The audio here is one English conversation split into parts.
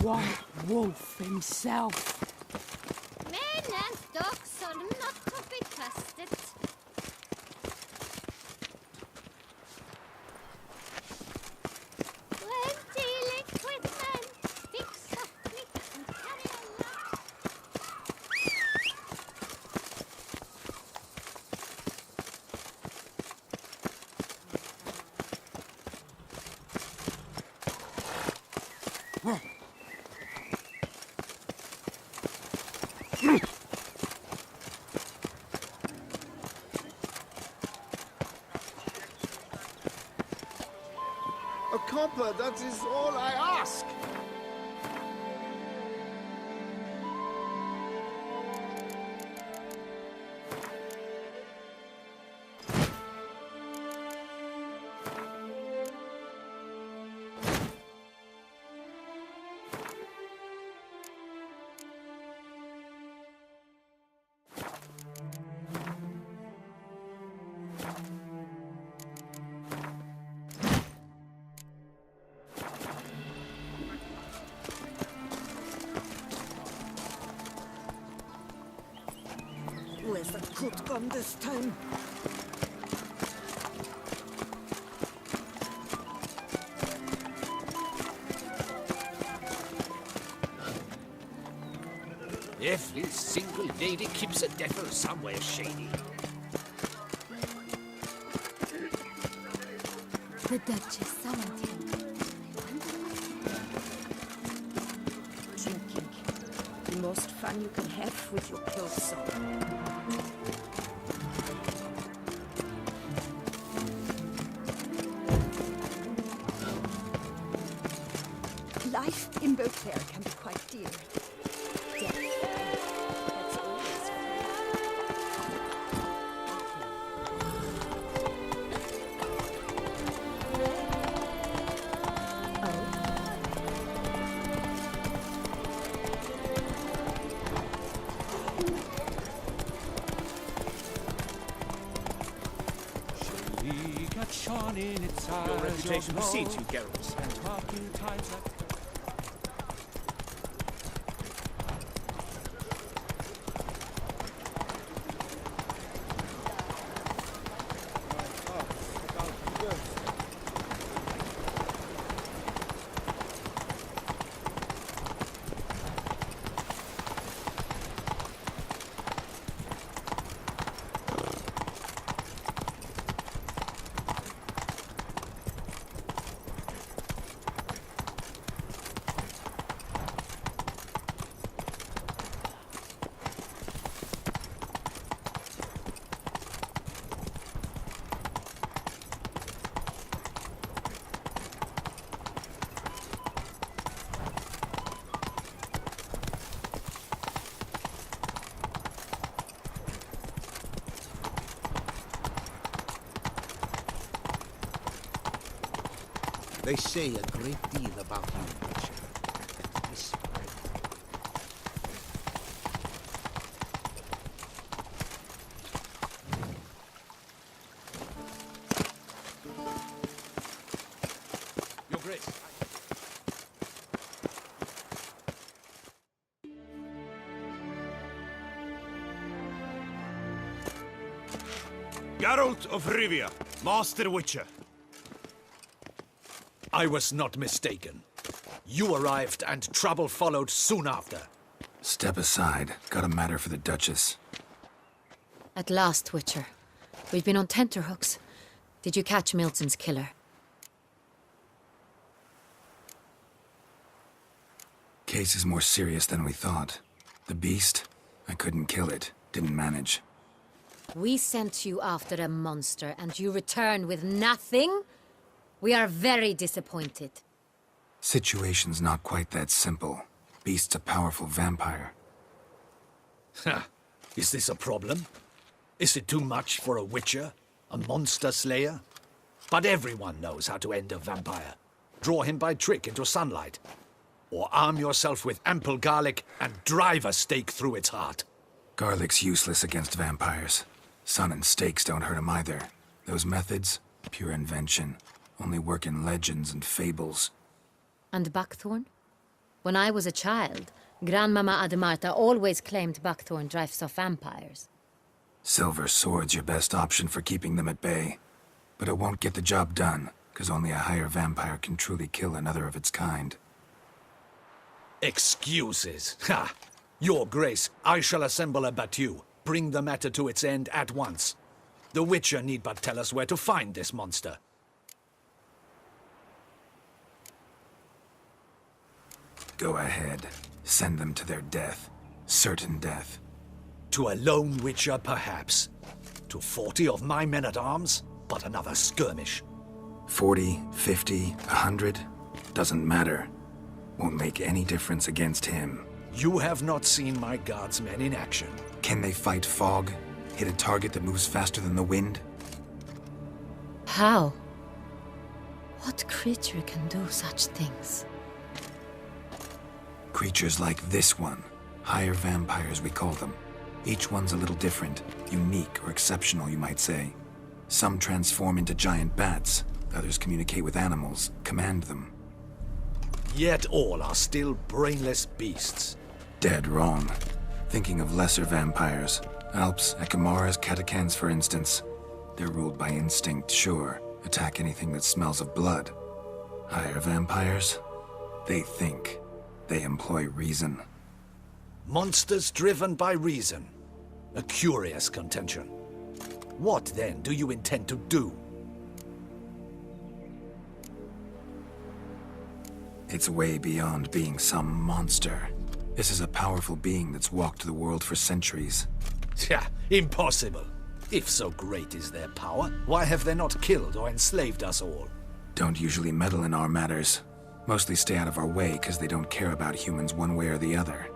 White Wolf himself. Men and dogs are not to be trusted. When dealing with men, speak softly and carry on. A copper, that is all I ask. Where's the coot gone this time? Every single lady keeps a devil somewhere shady. The Duchess summoned him. Drinking. The most fun you can have with your clothes on. Life in Beauclair can be quite dear. Death, that's always Your reputation precedes you, Geralt. They say a great deal about you, Witcher. Your Grace. Geralt of Rivia, Master Witcher. I was not mistaken. You arrived and trouble followed soon after. Step aside. Got a matter for the Duchess. At last, Witcher. We've been on tenterhooks. Did you catch Milton's killer? Case is more serious than we thought. The beast? I couldn't kill it. Didn't manage. We sent you after a monster, and you return with nothing? We are very disappointed. Situation's not quite that simple. Beast's a powerful vampire. Ha! Is this a problem? Is it too much for a Witcher? A monster slayer? But everyone knows how to end a vampire. Draw him by trick into sunlight. Or arm yourself with ample garlic and drive a stake through its heart. Garlic's useless against vampires. Sun and stakes don't hurt him either. Those methods, pure invention. Only work in legends and fables. And Buckthorn? When I was a child, Grandmama Ademarta always claimed buckthorn drives off vampires. Silver sword's your best option for keeping them at bay. But it won't get the job done, because only a higher vampire can truly kill another of its kind. Excuses. Ha! Your Grace, I shall assemble a battue. Bring the matter to its end at once. The Witcher need but tell us where to find this monster. Go ahead. Send them to their death. Certain death. To a lone Witcher, perhaps. To 40 of my men-at-arms, but another skirmish. 40, 50, 100, doesn't matter. Won't make any difference against him. You have not seen my guardsmen in action. Can they fight fog? Hit a target that moves faster than the wind? How? What creature can do such things? Creatures like this one. Higher vampires, we call them. Each one's a little different. Unique or exceptional, you might say. Some transform into giant bats. Others communicate with animals, command them. Yet all are still brainless beasts. Dead wrong. Thinking of lesser vampires. Alps, Ekamaras, Catacans, for instance. They're ruled by instinct, sure. Attack anything that smells of blood. Higher vampires? They think. They employ reason. Monsters driven by reason. A curious contention. What, then, do you intend to do? It's way beyond being some monster. This is a powerful being that's walked the world for centuries. Yeah, impossible. If so great is their power, why have they not killed or enslaved us all? Don't usually meddle in our matters. Mostly stay out of our way because they don't care about humans one way or the other.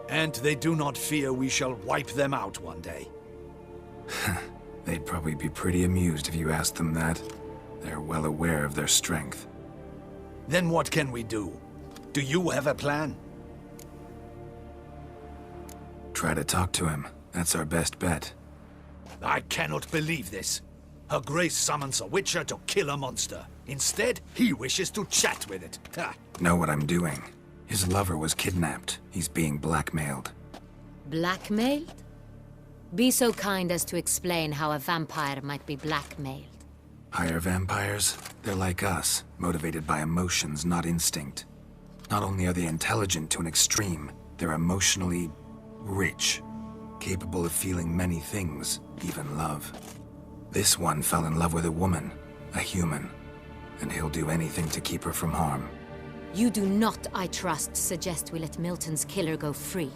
And they do not fear we shall wipe them out one day. They'd probably be pretty amused if you asked them that. They're well aware of their strength. Then what can we do? Do you have a plan? Try to talk to him. That's our best bet. I cannot believe this. Her Grace summons a Witcher to kill a monster. Instead, he wishes to chat with it. Ha! Know what I'm doing. His lover was kidnapped. He's being blackmailed. Blackmailed? Be so kind as to explain how a vampire might be blackmailed. Higher vampires? They're like us, motivated by emotions, not instinct. Not only are they intelligent to an extreme, they're emotionally rich, capable of feeling many things, even love. This one fell in love with a woman, a human, and he'll do anything to keep her from harm. You do not, I trust, suggest we let Milton's killer go free.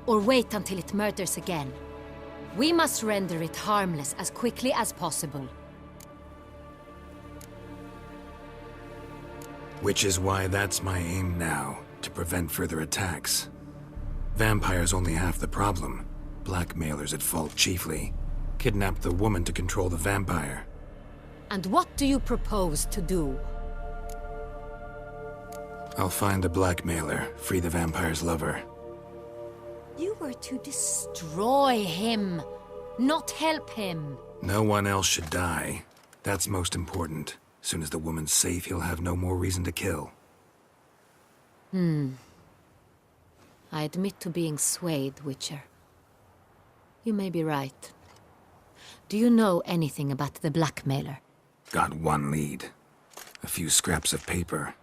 Or wait until it murders again. We must render it harmless as quickly as possible. Which is why that's my aim now, to prevent further attacks. Vampires only half the problem. Blackmailers at fault chiefly. Kidnapped the woman to control the vampire. And what do you propose to do? I'll find the blackmailer, free the vampire's lover. You were to destroy him, not help him. No one else should die. That's most important. As soon as the woman's safe, he'll have no more reason to kill. I admit to being swayed, Witcher. You may be right. Do you know anything about the blackmailer? Got one lead. A few scraps of paper.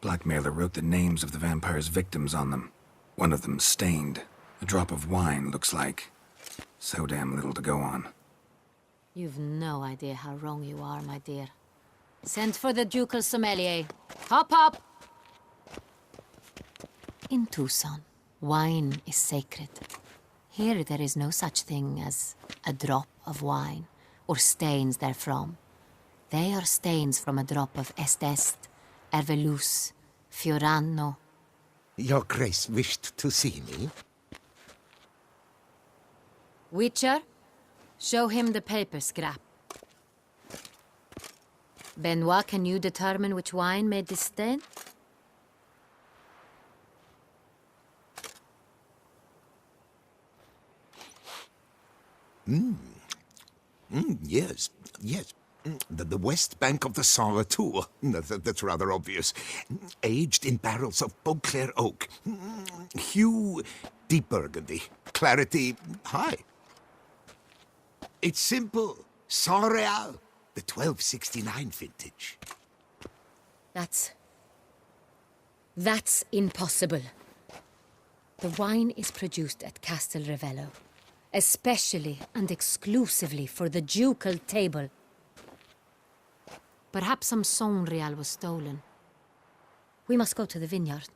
Blackmailer wrote the names of the vampire's victims on them. One of them stained. A drop of wine, looks like. So damn little to go on. You've no idea how wrong you are, my dear. Send for the ducal sommelier. Hop, hop! In Tucson, wine is sacred. Here there is no such thing as a drop of wine, or stains therefrom. They are stains from a drop of Est, Ervelus, Fiorano. Your Grace wished to see me? Witcher, show him the paper scrap. Benoit, can you determine which wine made this stain? Yes. The west bank of the Saint Retour. That's rather obvious. Aged in barrels of Beauclair oak. Hue, deep burgundy. Clarity, high. It's simple. Saint Real, the 1269 vintage. That's impossible. The wine is produced at Castel Ravello, especially and exclusively for the ducal table. Perhaps some Saint-Real was stolen. We must go to the vineyard,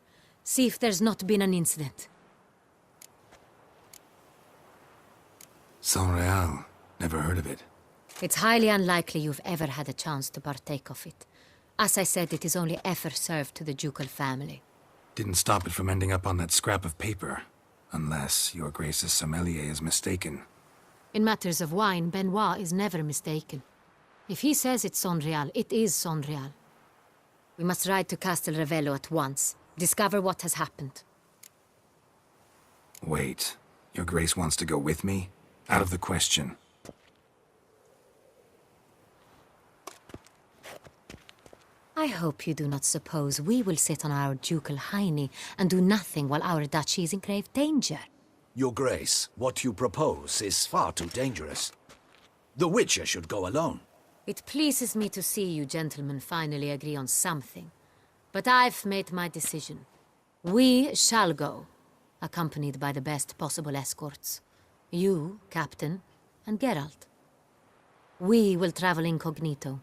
see if there's not been an incident. Saint-Real. Never heard of it. It's highly unlikely you've ever had a chance to partake of it. As I said, it is only ever served to the ducal family. Didn't stop it from ending up on that scrap of paper. Unless your Grace's sommelier is mistaken. In matters of wine, Benoit is never mistaken. If he says it's Saint-Real, it is Saint-Real. We must ride to Castel Ravello at once. Discover what has happened. Wait. Your Grace wants to go with me? Out of the question. I hope you do not suppose we will sit on our ducal hiney and do nothing while our duchy is in grave danger. Your Grace, what you propose is far too dangerous. The Witcher should go alone. It pleases me to see you gentlemen finally agree on something. But I've made my decision. We shall go, accompanied by the best possible escorts. You, Captain, and Geralt. We will travel incognito.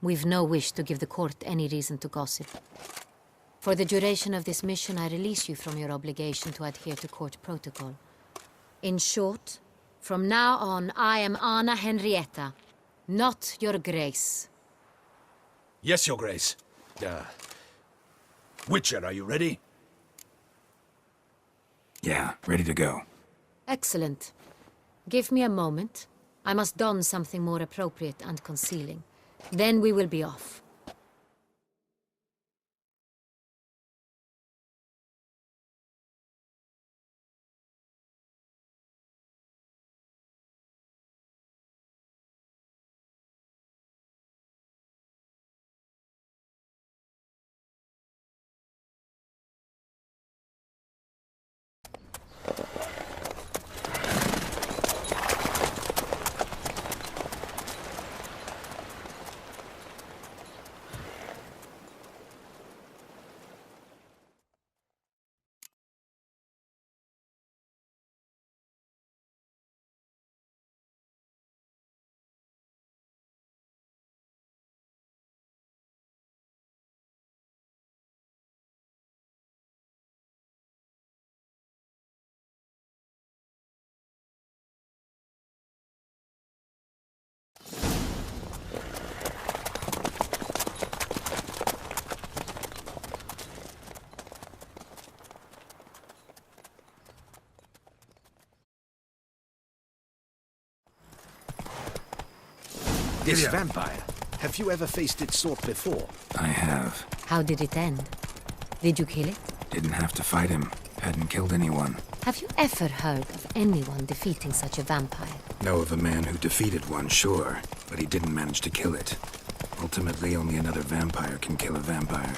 We've no wish to give the court any reason to gossip. For the duration of this mission, I release you from your obligation to adhere to court protocol. In short, from now on, I am Anna Henrietta, not your Grace. Yes, Your Grace. Witcher, are you ready? Yeah, ready to go. Excellent. Give me a moment. I must don something more appropriate and concealing. Then we will be off. This vampire, have you ever faced its sort before? I have. How did it end? Did you kill it? Didn't have to fight him. Hadn't killed anyone. Have you ever heard of anyone defeating such a vampire? Know of a man who defeated one, sure, but he didn't manage to kill it. Ultimately, only another vampire can kill a vampire.